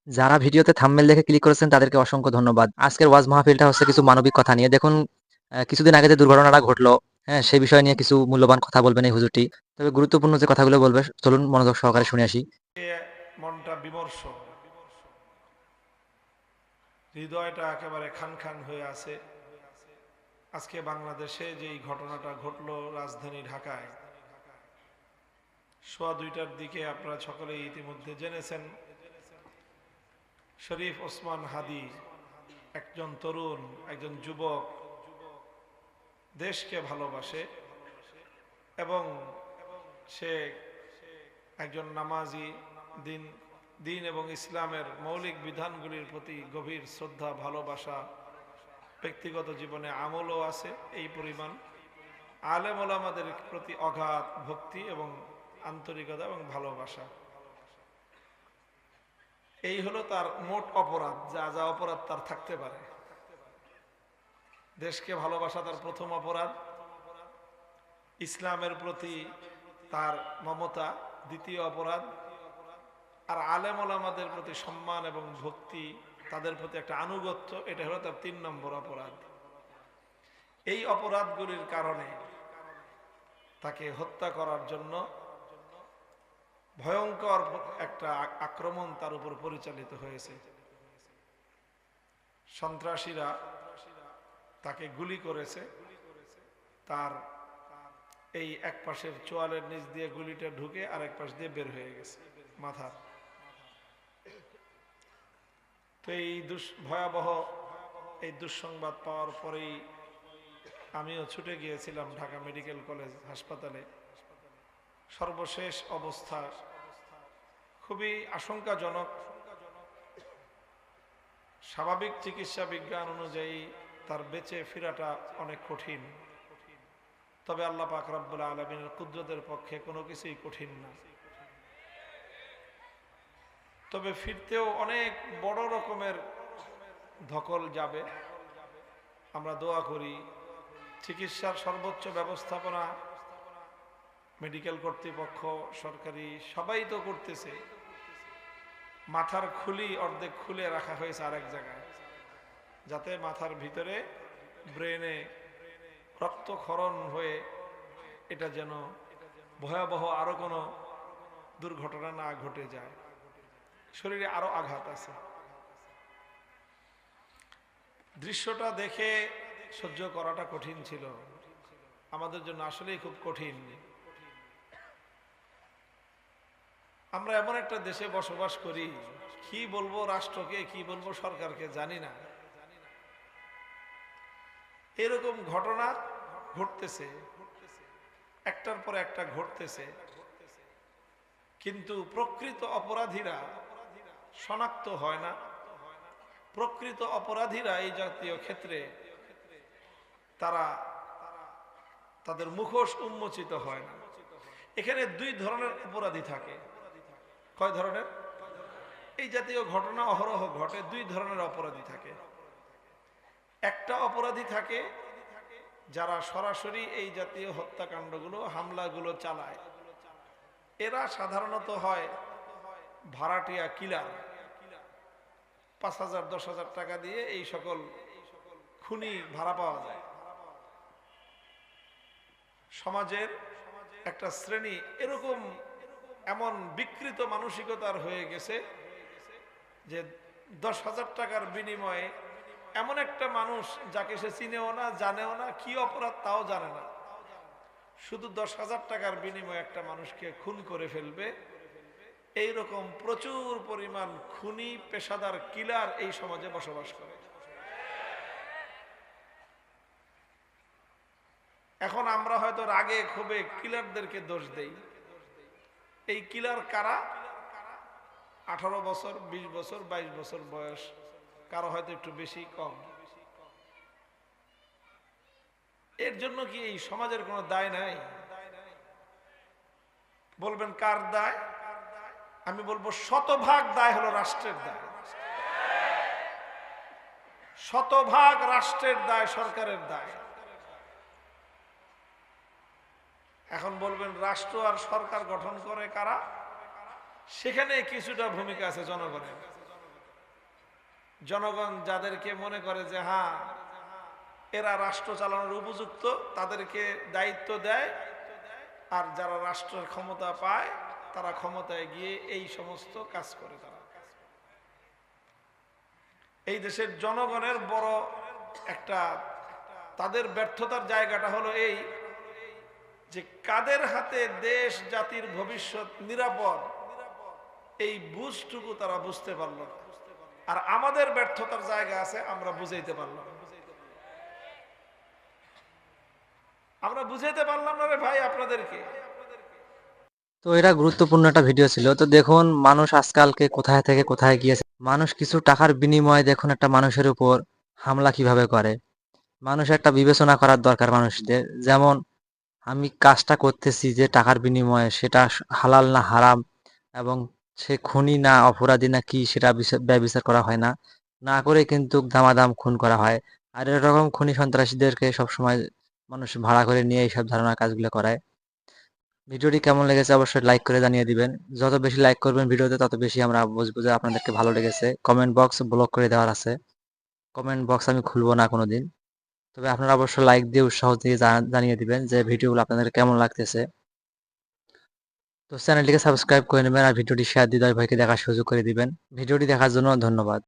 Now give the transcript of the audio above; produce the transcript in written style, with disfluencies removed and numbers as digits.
যারা ভিডিওতে থাম্বনেল দেখে ক্লিক করেছেন তাদেরকে অসংখ্য ধন্যবাদ। আজকের ওয়াজ মাহফিলটা হচ্ছে কিছু মানবিক কথা নিয়ে। দেখুন কিছুদিন আগে যে দুর্ঘটনাটা ঘটলো, হ্যাঁ? সেই বিষয় নিয়ে কিছু মূল্যবান কথা বলবেন এই হুজুরটি। তবে গুরুত্বপূর্ণ যে কথাগুলো বলবে চলুন মনোযোগ সহকারে শুনে আসি। মনটা বিমর্ষ, হৃদয়টা একেবারে খান খান হয়ে আছে। আজকে বাংলাদেশে যেই ঘটনাটা ঘটলো রাজধানী ঢাকায়, সোয়া 2টার দিকে আপনারা সকলেই ইতিমধ্যে জেনেছেন, শরীফ ওসমান হাদি একজন তরুণ, একজন যুবক, দেশকে ভালোবাসে এবং সে একজন নামাজি, দিন দিন এবং ইসলামের মৌলিক বিধানগুলির প্রতি গভীর শ্রদ্ধা, ভালোবাসা, ব্যক্তিগত জীবনে আমলও আছে এই পরিমাণ। আলেম ওলামাদের প্রতি অগাধ ভক্তি এবং আন্তরিকতা এবং ভালোবাসা, এই হলো তার মোট অপরাধ। যা যা অপরাধ তার থাকতে পারে, দেশকে ভালোবাসা তার প্রথম অপরাধ, ইসলামের প্রতি তার মমতা দ্বিতীয় অপরাধ, আর আলেম ওলামাদের প্রতি সম্মান এবং ভক্তি, তাদের প্রতি একটা আনুগত্য, এটা হলো তার 3 নম্বর অপরাধ। এই অপরাধগুলির কারণে তাকে হত্যা করার জন্য ভয়ঙ্কর একটা আক্রমণ তার উপর পরিচালিত হয়েছে। সন্ত্রাসীরা তাকে গুলি করেছে, তার এই এক পাশের চোয়ালের নিচ দিয়ে গুলিটা ঢুকে আরেক পাশ দিয়ে বের হয়ে গেছে মাথার। তো এই ভয়াবহ এই দুঃসংবাদ পাওয়ার পরেই আমিও ছুটে গিয়েছিলাম ঢাকা মেডিকেল কলেজ হাসপাতালে। সর্বশেষ অবস্থা খুবই আশঙ্কাজনক। স্বাভাবিক চিকিৎসা বিজ্ঞান অনুযায়ী তার বেঁচে ফেরাটা অনেক কঠিন, তবে আল্লাহ পাক রব্বুল আলামিনের কুদরতের পক্ষে কোনো কিছুই কঠিন না। তবে ফিরতেও অনেক বড় রকমের ধকল যাবে। আমরা দোয়া করি, চিকিৎসার সর্বোচ্চ ব্যবস্থাপনা মেডিকেল কর্তৃপক্ষ, সরকারি সবাই তো করতেছে। মাথার খুলি অর্ধেক খুলে রাখা হয়েছে আরেক জায়গায়, যাতে মাথার ভিতরে ব্রেনে রক্তক্ষরণ হয়ে এটা যেন ভয়াবহ আরো কোনো দুর্ঘটনা না ঘটে যায়। শরীরে আরো আঘাত আছে। দৃশ্যটা দেখে সহ্য করাটা কঠিন ছিল আমাদের জন্য, আসলেই খুব কঠিন। আমরা এমন একটা দেশে বসবাস করি, কি বলবো রাষ্ট্রকে, কি বলবো সরকারকে জানি না। এরকম ঘটনা ঘটতেছে, একটার পর একটা ঘটতেছে, কিন্তু প্রকৃত অপরাধীরা শনাক্ত হয় না। প্রকৃত অপরাধীরা এই জাতীয় ক্ষেত্রে তারা তাদের মুখোশ উন্মোচিত হয় না। এখানে 2 ধরনের অপরাধী থাকে। কয় ধরনের? এই জাতীয় ঘটনা অহরহ ঘটে। 2 ধরনের অপরাধী থাকে। একটা অপরাধী থাকে যারা সরাসরি এই জাতীয় হত্যাকাণ্ডগুলো, হামলাগুলো চালায়। এরা সাধারণত হয় ভাড়াটিয়া কিলার। 5,000 10,000 টাকা দিয়ে এই সকল খুনি ভাড়া পাওয়া যায়। সমাজের একটা শ্রেণী এরকম এমন বিকৃত মানসিকতার হয়ে গেছে যে 10,000 টাকার বিনিময়ে এমন একটা মানুষ যাকে সে চিনেও না, জানেও না, কি অপরাধ তাও জানে না, শুধু 10,000 টাকার বিনিময়ে একটা মানুষকে খুন করে ফেলবে। এইরকম প্রচুর পরিমাণ খুনি, পেশাদার কিলার এই সমাজে বসবাস করে। এখন আমরা হয়তো রাগে ক্ষোভে কিলারদেরকে দোষ দেই। এই কিলার কারা? 18 বছর, 20 বছর, 22 বছর বয়স, কারো হয়তো একটু বেশি কম। এর জন্য কি এই সমাজের কোনো দায় নাই? বলবেন কার দায়? আমি বলবো শতভাগ দায় হলো রাষ্ট্রের দায়। শতভাগ রাষ্ট্রের দায়, সরকারের দায়। এখন বলবেন রাষ্ট্র আর সরকার গঠন করে কারা? সেখানে কিছুটা ভূমিকা আছে জনগণের। জনগণ যাদেরকে মনে করে যে হ্যাঁ এরা রাষ্ট্র চালানোর উপযুক্ত তাদেরকে দায়িত্ব দেয়, আর যারা রাষ্ট্রের ক্ষমতা পায় তারা ক্ষমতায় গিয়ে এই সমস্ত কাজ করে। তারা এই দেশের জনগণের বড় একটা তাদের ব্যর্থতার জায়গাটা হলো এই যে কাদের হাতে দেশ জাতির ভবিষ্যৎ নিরাপদ এই বুঝটুকু তারা বুঝতে পারল না। আর আমাদের ব্যর্থতার জায়গা আছে, আমরা বুঝাইতে পারলাম না। আমরা বুঝাইতে পারলাম না রে ভাই আপনাদেরকে। তো এটা গুরুত্বপূর্ণ একটা ভিডিও ছিল। তো দেখুন মানুষ আজকালকে কোথায় থেকে কোথায় গিয়েছে। মানুষ কিছু টাকার বিনিময়ে দেখুন একটা মানুষের উপর হামলা কিভাবে করে। মানুষ একটা বিবেচনা করার দরকার মানুষদের। যেমন আমি কাজটা করতেছি যে টাকার বিনিময়ে সেটা হালাল না হারাম, এবং সে খুনি না অপরাধী না কি সেটা ব্যবচার করা হয় না। না করে কিন্তু দামাদাম খুন করা হয়। আর এরকম খুনি সন্ত্রাসীদেরকে সবসময় মানুষ ভাড়া করে নিয়ে এইসব ধারণার কাজগুলো করায়। ভিডিওটি কেমন লেগেছে অবশ্যই লাইক করে জানিয়ে দিবেন। যত বেশি লাইক করবেন ভিডিওতে তত বেশি আমরা বুঝবো যে আপনাদেরকে ভালো লেগেছে। কমেন্ট বক্স ব্লক করে দেওয়ার আছে, কমেন্ট বক্স আমি খুলবো না কোনোদিন। তবে আপনারা অবশ্যই লাইক দিয়ে উৎসাহ দিয়ে জানিয়ে দিবেন যে ভিডিওগুলো আপনাদের কেমন লাগতেছে। তো চ্যানেলটিকে সাবস্ক্রাইব করে নেবেন আর ভিডিওটি শেয়ার দিয়ে ভাইকে দেখার সুযোগ করে দিবেন। ভিডিওটি দেখার জন্য ধন্যবাদ।